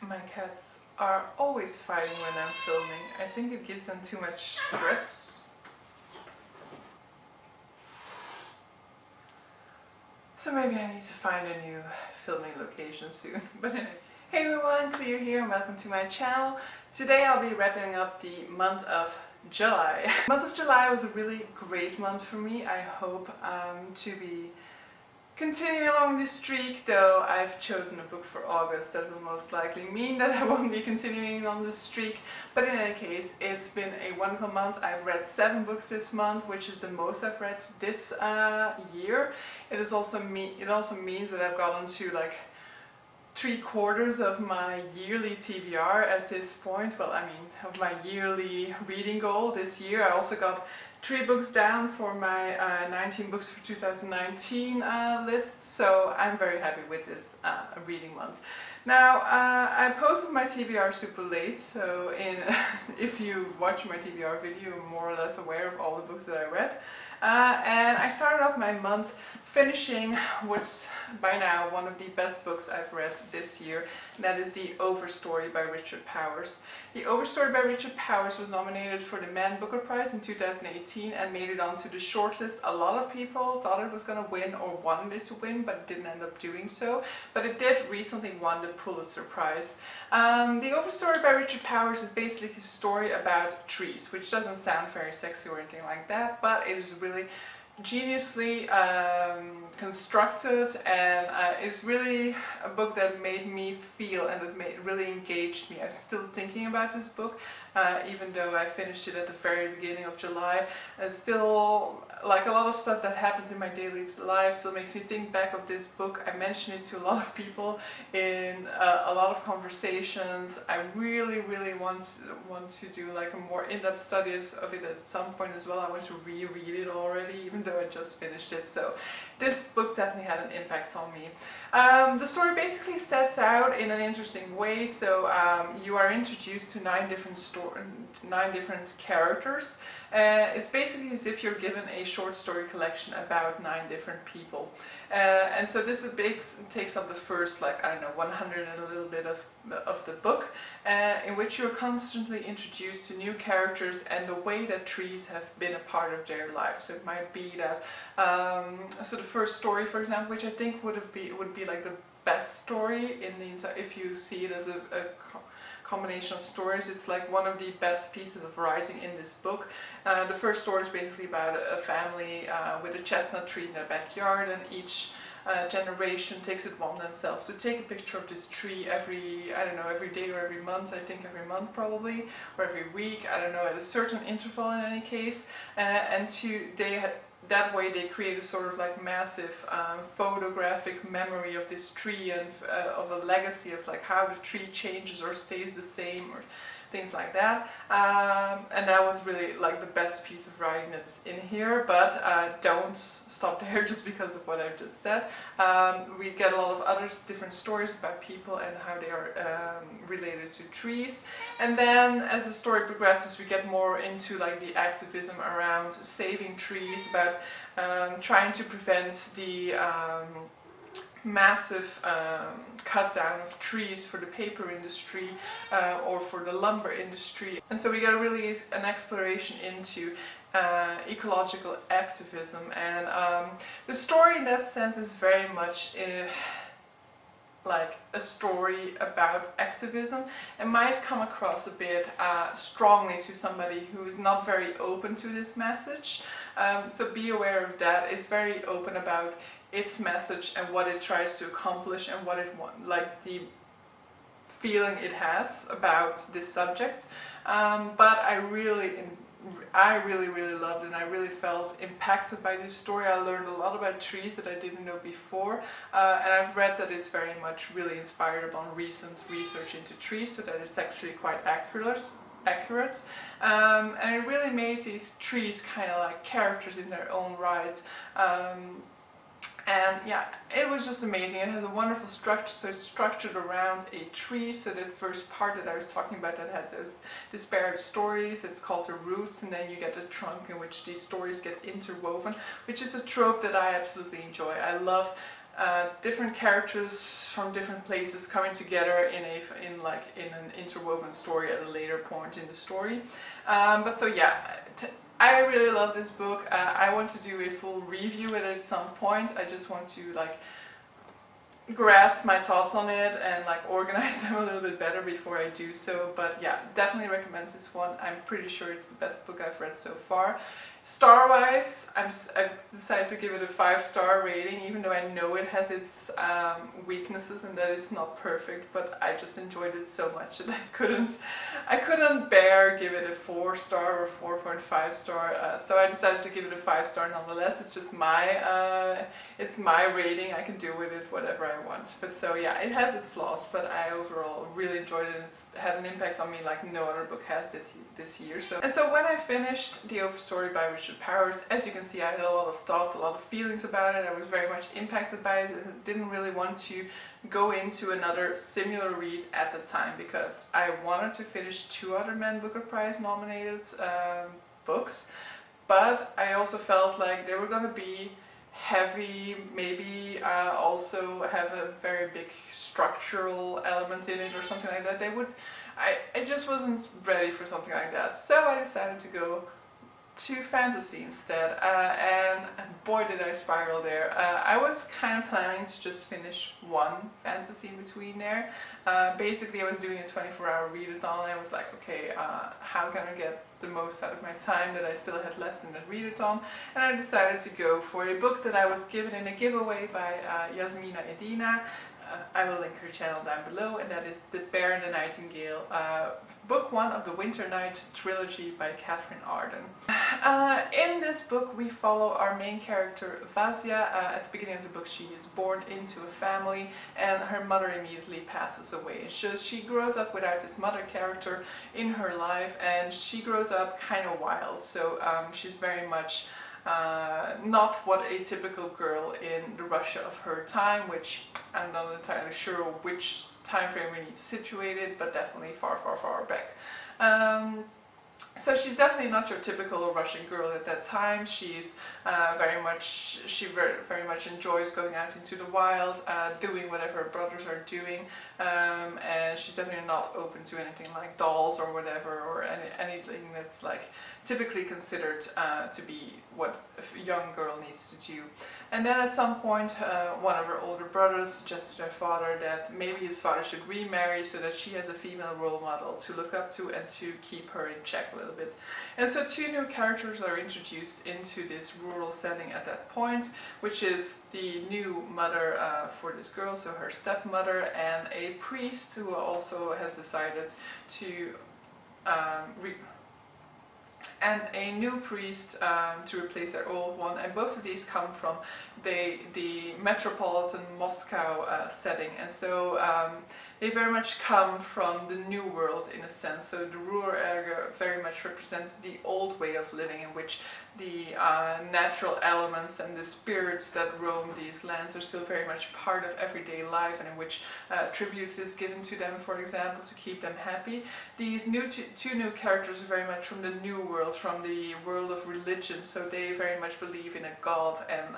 My cats are always fighting when I'm filming. I think it gives them too much stress. So maybe I need to find a new filming location soon. But anyway, hey everyone, Cleo here and welcome to my channel. Today I'll be wrapping up the month of July. The month of July was a really great month for me. I hope to be continuing along this streak, though I've chosen a book for August that will most likely mean that I won't be continuing on this streak. But in any case, it's been a wonderful month. I've read 7 books this month, which is the most I've read this year. It also means that I've gotten to like 3/4 of my yearly TBR at this point. Well, I mean, of my yearly reading goal this year. I also got 3 books down for my 19 books for 2019 list, so I'm very happy with this reading month. Now, I posted my TBR super late, so if you watch my TBR video, you're more or less aware of all the books that I read. And I started off my month finishing what's by now one of the best books I've read this year, and that is the Overstory by Richard Powers. The Overstory by Richard Powers was nominated for the Man Booker Prize in 2018 and made it onto the shortlist. A lot of people thought it was going to win or wanted it to win, but didn't end up doing so. But it did recently won the Pulitzer Prize. The Overstory by Richard Powers is basically a story about trees, which doesn't sound very sexy or anything like that, but it is really geniusly constructed, and it's really a book that made me feel and that really engaged me. I'm still thinking about this book, even though I finished it at the very beginning of July. And still, like a lot of stuff that happens in my daily life still makes me think back of this book. I mentioned it to a lot of people in a lot of conversations. I really want to do like a more in-depth study of it at some point as well. I want to reread it already, even though I just finished it. So this book definitely had an impact on me. The story basically sets out in an interesting way. So you are introduced to 9 different characters. It's basically as if you're given a short story collection about 9 different people. And so this takes up the first, like, I don't know, 100 and a little bit of the book, in which you're constantly introduced to new characters and the way that trees have been a part of their life. So it might be that, so the first story, for example, which I think would be like the best story in the entire, if you see it as a combination of stories, it's like one of the best pieces of writing in this book. The first story is basically about a family with a chestnut tree in their backyard, and each generation takes it upon themselves to take a picture of this tree every day or every month. I think every month probably, or every week, I don't know, at a certain interval in any case, and that way they create a sort of like massive photographic memory of this tree and of a legacy of like how the tree changes or stays the same or things like that. And that was really like the best piece of writing that's in here, but don't stop there just because of what I just said. We get a lot of other different stories about people and how they are related to trees. And then as the story progresses, we get more into like the activism around saving trees, about trying to prevent the massive cut down of trees for the paper industry or for the lumber industry. And so we get really an exploration into ecological activism, and the story in that sense is very much like a story about activism. It might come across a bit strongly to somebody who is not very open to this message, so be aware of that. It's very open about its message and what it tries to accomplish and what it wants, like the feeling it has about this subject. But I really loved it, and I really felt impacted by this story. I learned a lot about trees that I didn't know before, and I've read that it's very much really inspired upon recent research into trees, so that it's actually quite accurate. And it really made these trees kind of like characters in their own right. And yeah, it was just amazing. It has a wonderful structure, so it's structured around a tree. So the first part that I was talking about that had those disparate stories, it's called the roots, and then you get the trunk in which these stories get interwoven, which is a trope that I absolutely enjoy. I love different characters from different places coming together in an interwoven story at a later point in the story. But so yeah, I really love this book. I want to do a full review at some point. I just want to like grasp my thoughts on it and like organize them a little bit better before I do so. But yeah, definitely recommend this one. I'm pretty sure it's the best book I've read so far. Star wise, I've decided to give it a 5-star rating, even though I know it has its weaknesses and that it's not perfect, but I just enjoyed it so much that I couldn't bear give it a 4-star or 4.5 star, so I decided to give it a 5-star nonetheless. It's just my rating. I can do with it whatever I want. But so yeah, it has its flaws, but I overall really enjoyed it, and it's had an impact on me like no other book has this year. So when I finished The Overstory by Richard Powers, as you can see, I had a lot of thoughts, a lot of feelings about it. I was very much impacted by it and didn't really want to go into another similar read at the time, because I wanted to finish 2 other Man Booker Prize nominated books, but I also felt like they were going to be heavy, maybe also have a very big structural element in it or something like that. I just wasn't ready for something like that, so I decided to go to fantasy instead, and boy did I spiral there. I was kind of planning to just finish one fantasy in between there. Basically I was doing a 24-hour readathon, and I was like, okay, how can I get the most out of my time that I still had left in that readathon? And I decided to go for a book that I was given in a giveaway by Yasmina Edina. I will link her channel down below, and that is The Bear and the Nightingale, book 1 of the Winter Night trilogy by Katherine Arden. In this book we follow our main character Vasia. At the beginning of the book she is born into a family and her mother immediately passes away. So she grows up without this mother character in her life, and she grows up kind of wild. So she's very much not what a typical girl in the Russia of her time, which I'm not entirely sure which time frame we need to situate it, but definitely far, far, far back. So she's definitely not your typical Russian girl at that time. She's very much enjoys going out into the wild, doing whatever her brothers are doing, and she's definitely not open to anything like dolls or whatever, or anything that's like typically considered to be what a young girl needs to do. And then at some point one of her older brothers suggested her father that maybe his father should remarry so that she has a female role model to look up to and to keep her in check a little bit. And so 2 new characters are introduced into this rural setting at that point, which is the new mother for this girl, so her stepmother, and a priest who also has decided to and a new priest to replace their old one, and both of these come from the metropolitan Moscow setting, and so they very much come from the new world in a sense. So the rural area very much represents the old way of living, in which the natural elements and the spirits that roam these lands are still very much part of everyday life, and in which tribute is given to them, for example, to keep them happy. These two new characters are very much from the new world, from the world of religion, so they very much believe in a god, and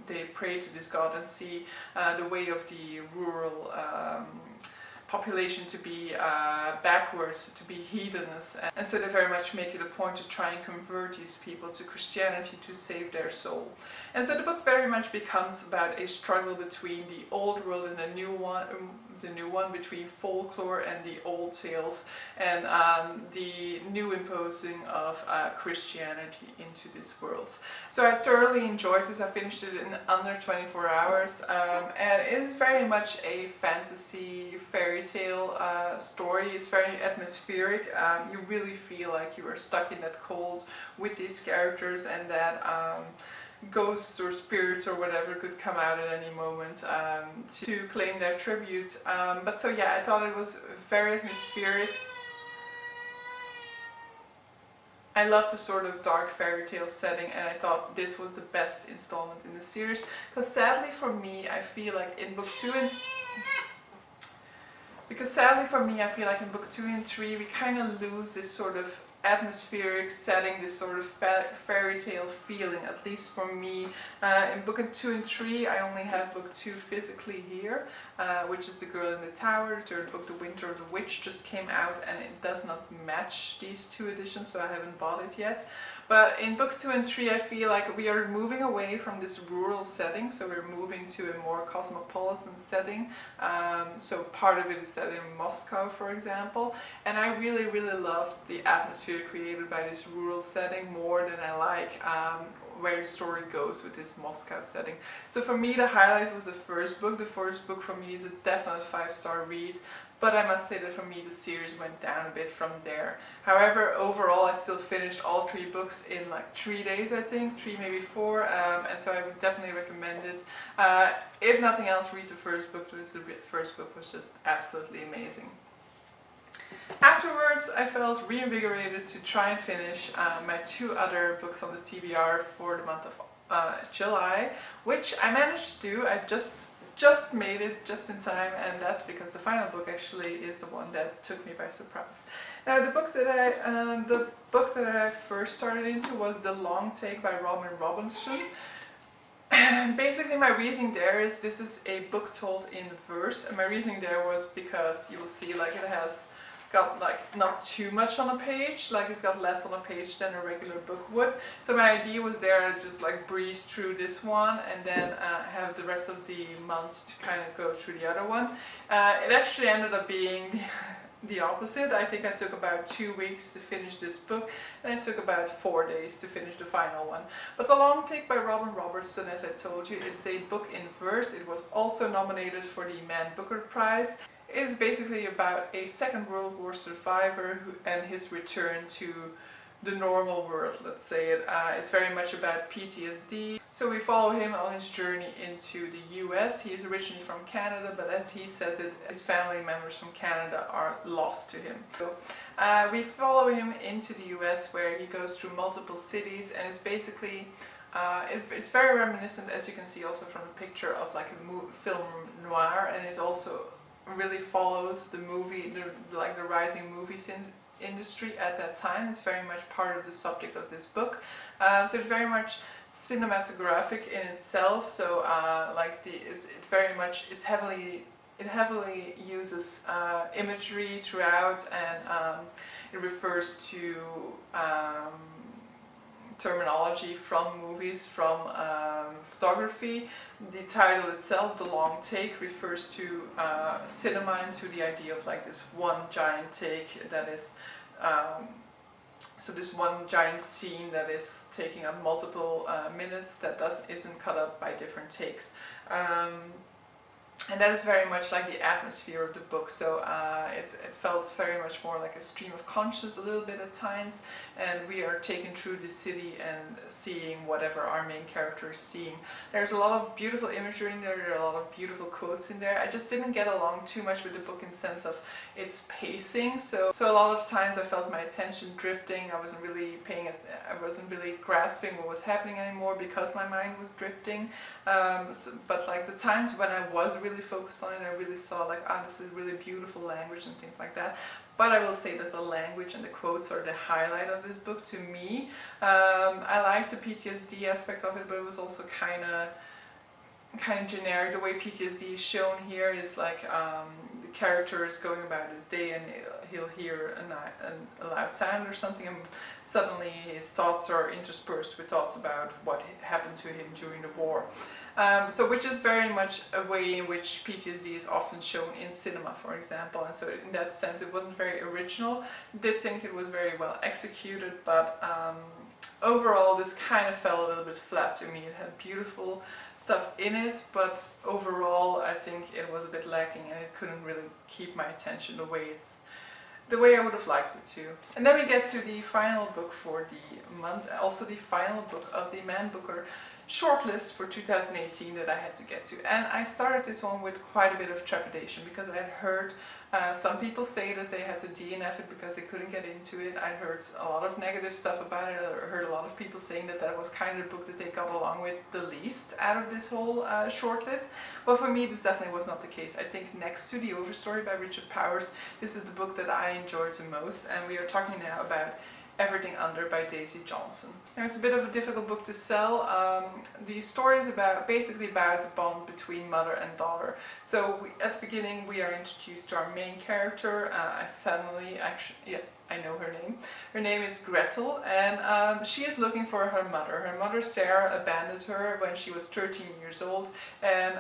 they pray to this god and see the way of the rural population to be backwards, to be heathenists, and so they very much make it a point to try and convert these people to Christianity to save their soul. And so the book very much becomes about a struggle between the old world and the new one, between folklore and the old tales, and the new imposing of Christianity into these worlds. So I thoroughly enjoyed this. I finished it in under 24 hours, and it is very much a fantasy fairy tale story. It's very atmospheric. You really feel like you are stuck in that cold with these characters, and that ghosts or spirits or whatever could come out at any moment to claim their tribute. But so yeah, I thought it was very atmospheric. I love the sort of dark fairy tale setting, and I thought this was the best installment in the series, because sadly for me I feel like in book 2 and 3 we kind of lose this sort of atmospheric setting, this sort of fairy tale feeling, at least for me. In book 2 and 3 I only have book 2 physically here, which is The Girl in the Tower. The third book, The Winter of the Witch, just came out and it does not match these two editions, so I haven't bought it yet. But in books 2 and 3 I feel like we are moving away from this rural setting, so we're moving to a more cosmopolitan setting. So part of it is set in Moscow, for example, and I really loved the atmosphere created by this rural setting more than I like where the story goes with this Moscow setting. So for me the highlight was the first book. The first book for me is a definite 5-star read, but I must say that for me the series went down a bit from there. However, overall I still finished all 3 books in like 3 days, I think, 3 maybe 4, and so I would definitely recommend it. If nothing else, read the first book, because the first book was just absolutely amazing. Afterwards I felt reinvigorated to try and finish my 2 other books on the TBR for the month of July, which I managed to do. I just made it just in time, and that's because the final book actually is the one that took me by surprise. Now the book that I first started into was The Long Take by Robertson. And basically my reasoning there is this is a book told in verse, and my reasoning there was because you will see like it has got like not too much on a page, like it's got less on a page than a regular book would. So my idea was there to just like breeze through this one and then have the rest of the month to kind of go through the other one. It actually ended up being the opposite. I think I took about 2 weeks to finish this book, and it took about 4 days to finish the final one. But The Long Take by Robertson, as I told you, it's a book in verse. It was also nominated for the Man Booker Prize. It is basically about a Second World War survivor and his return to the normal world, let's say it. It's very much about PTSD. So we follow him on his journey into the US. He is originally from Canada, but as he says it, his family members from Canada are lost to him. So we follow him into the US, where he goes through multiple cities, and it's basically it's very reminiscent, as you can see also from the picture, of like a film noir, and it also really follows the movie, the rising movie industry at that time. It's very much part of the subject of this book. So it's very much cinematographic in itself. So it heavily uses imagery throughout, and it refers to terminology from movies, from photography. The title itself, The Long Take, refers to cinema and to the idea of like this one giant take that is so this one giant scene that is taking up multiple minutes, that isn't cut up by different takes. And that is very much like the atmosphere of the book. So it felt very much more like a stream of consciousness a little bit at times, and we are taken through the city and seeing whatever our main character is seeing. There's a lot of beautiful imagery in there, there are a lot of beautiful quotes in there. I just didn't get along too much with the book in the sense of its pacing. So a lot of times I felt my attention drifting. I wasn't really grasping what was happening anymore because my mind was drifting. But like the times when I was really focused on it, I really saw like, this is really beautiful language and things like that. But I will say that the language and the quotes are the highlight of this book to me. I liked the PTSD aspect of it, but it was also kind of generic. The way PTSD is shown here is like the character is going about his day and he'll hear a loud sound or something, and suddenly his thoughts are interspersed with thoughts about what happened to him during the war. So which is very much a way in which PTSD is often shown in cinema, for example, and so in that sense it wasn't very original. Did think it was very well executed, but overall this kind of fell a little bit flat to me. It had beautiful stuff in it, but overall I think it was a bit lacking, and it couldn't really keep my attention the way I would have liked it to. And then we get to the final book for the month, also the final book of the Man Booker shortlist for 2018 that I had to get to. And I started this one with quite a bit of trepidation, because I had heard some people say that they had to DNF it because they couldn't get into it. I heard a lot of negative stuff about it. I heard a lot of people saying that that was kind of the book that they got along with the least out of this whole shortlist. But for me this definitely was not the case. I think next to The Overstory by Richard Powers, this is the book that I enjoyed the most, and we are talking now about Everything Under by Daisy Johnson. Now, it's a bit of a difficult book to sell. The story is basically about the bond between mother and daughter. So at the beginning we are introduced to our main character. I know her name. Her name is Gretel, and she is looking for her mother. Her mother Sarah abandoned her when she was 13 years old, and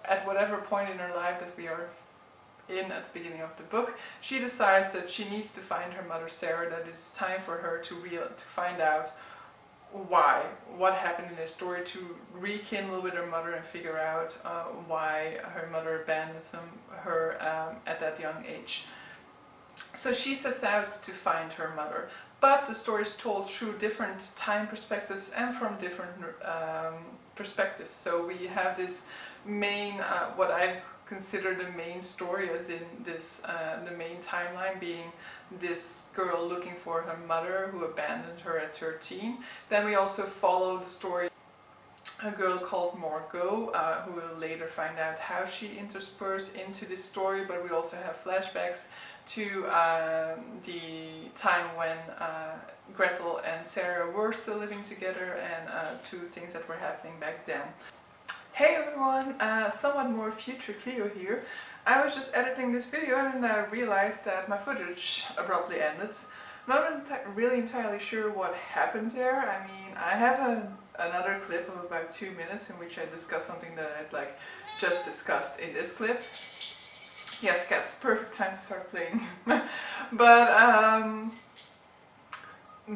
at whatever point in her life that we are in at the beginning of the book, she decides that she needs to find her mother Sarah, that it's time for her to find out what happened in their story, to rekindle with her mother and figure out why her mother abandoned her at that young age. So she sets out to find her mother, but the story is told through different time perspectives and from different perspectives. So we have this main, what I consider the main story, as in this, the main timeline being this girl looking for her mother who abandoned her at 13. Then we also follow the story a girl called Margot, who will later find out how she interspersed into this story, but we also have flashbacks to the time when Gretel and Sarah were still living together, and to things that were happening back then. Hey everyone, somewhat more future Cleo here. I was just editing this video and I realized that my footage abruptly ended. I'm not really entirely sure what happened there. I mean, I have another clip of about 2 minutes in which I discuss something that I'd just discussed in this clip. Yes, cats, perfect time to start playing. But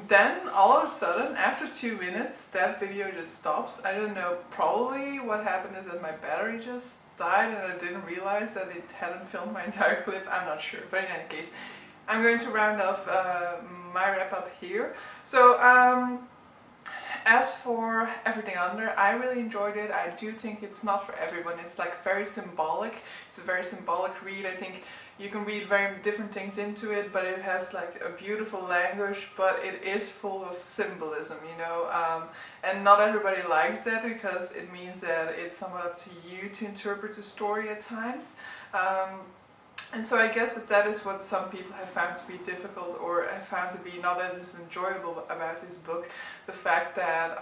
then all of a sudden, after 2 minutes, that video just stops. I don't know, probably what happened is that my battery just died and I didn't realize that it hadn't filmed my entire clip. I'm not sure, but in any case, I'm going to round off my wrap up here. So as for Everything Under, I really enjoyed it. I do think it's not for everyone. It's very symbolic. It's a very symbolic read. I think you can read very different things into it, but it has a beautiful language, but it is full of symbolism, you know, and not everybody likes that because it means that it's somewhat up to you to interpret the story at times. And so I guess that is what some people have found to be difficult, or have found to be not as enjoyable about this book. The fact that,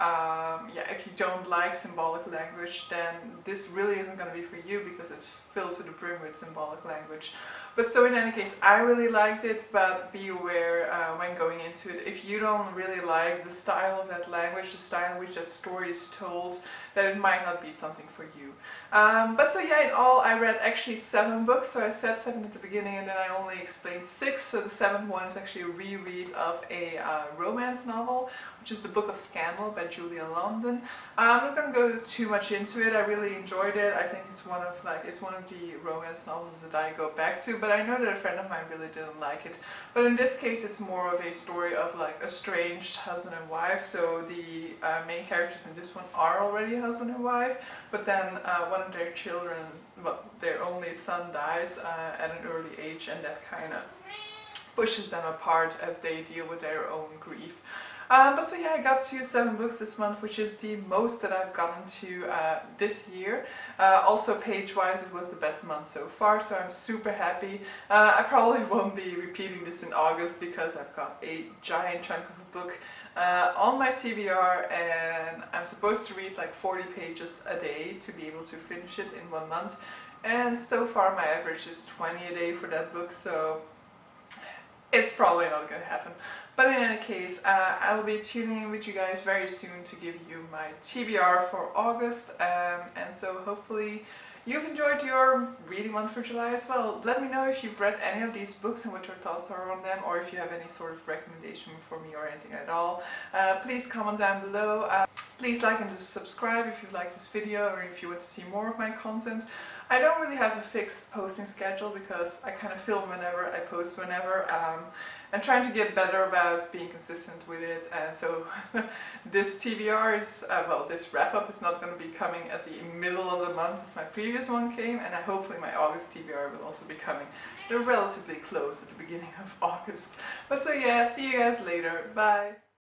yeah, if you don't like symbolic language, then this really isn't going to be for you because it's filled to the brim with symbolic language. But so in any case, I really liked it, but be aware when going into it, if you don't really like the style of that language, the style in which that story is told, that it might not be something for you. But so yeah, in all I read actually 7 books, so I said 7 at the beginning and then I only explained 6, so the 7th one is actually a reread of a romance novel, which is The Book of Scandal by Julia London. I'm not going to go too much into it. I really enjoyed it. I think it's one of the romance novels that I go back to, but I know that a friend of mine really didn't like it. But in this case it's more of a story of estranged husband and wife, so the main characters in this one are already husband and wife, but then one of their children, well, their only son dies at an early age, and that kind of pushes them apart as they deal with their own grief. But so yeah, I got to 7 books this month, which is the most that I've gotten to this year. Also page-wise, it was the best month so far, so I'm super happy. I probably won't be repeating this in August because I've got a giant chunk of a book on my TBR, and I'm supposed to read 40 pages a day to be able to finish it in 1 month. And so far my average is 20 a day for that book, so it's probably not going to happen. But in any case, I will be tuning in with you guys very soon to give you my TBR for August, and so hopefully you've enjoyed your reading month for July as well. Let me know if you've read any of these books and what your thoughts are on them, or if you have any sort of recommendation for me or anything at all. Please comment down below. Please like and subscribe if you like this video, or if you want to see more of my content. I don't really have a fixed posting schedule because I kind of film whenever, I post whenever. I'm trying to get better about being consistent with it, and so this TBR is, well, this wrap-up is not going to be coming at the middle of the month as my previous one came, and hopefully my August TBR will also be coming. They're relatively close at the beginning of August. But so yeah, see you guys later. Bye!